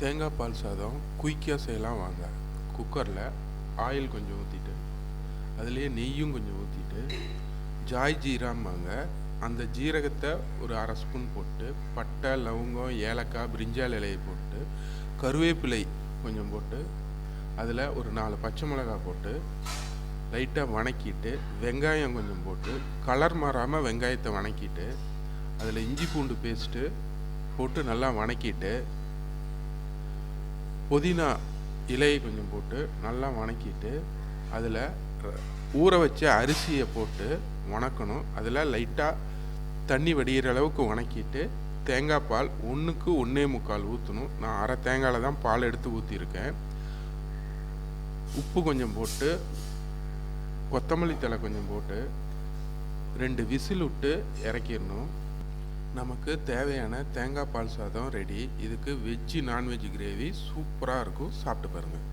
தேங்காய் பால் சாதம் குயிக்காக செய்யலாம் வாங்க. குக்கரில் ஆயில் கொஞ்சம் ஊற்றிட்டு அதுலேயே நெய்யும் கொஞ்சம் ஊற்றிட்டு ஜாய் ஜீராம்பாங்க, அந்த ஜீரகத்தை ஒரு அரை ஸ்பூன் போட்டு பட்டை லவங்கம் ஏலக்காய் பிரிஞ்சால் இலையை போட்டு கருவேப்பிலை கொஞ்சம் போட்டு அதில் ஒரு 4 பச்சை மிளகாய் போட்டு லைட்டாக வணக்கிட்டு வெங்காயம் கொஞ்சம் போட்டு கலர் மாறாமல் வெங்காயத்தை வணக்கிட்டு அதில் இஞ்சி பூண்டு பேஸ்ட்டு போட்டு நல்லா வணக்கிட்டு புதினா இலையை கொஞ்சம் போட்டு நல்லா வணக்கிட்டு அதில் ஊற வச்ச அரிசியை போட்டு வணக்கணும். அதில் லைட்டாக தண்ணி வடிகிற அளவுக்கு வணக்கிட்டு தேங்காய் பால் 1க்கு 1.25 ஊற்றணும். நான் அரை தேங்காயில் தான் பால் எடுத்து ஊற்றிருக்கேன். உப்பு கொஞ்சம் போட்டு கொத்தமல்லி தழை கொஞ்சம் போட்டு 2 விசில் விட்டு இறக்கிடணும். நமக்கு தேவையான தேங்காய் பால் சாதம் ரெடி. இதுக்கு வெஜ்ஜு நான்வெஜ் கிரேவி சூப்பராக இருக்கும். சாப்பிட்டு பாருங்கள்.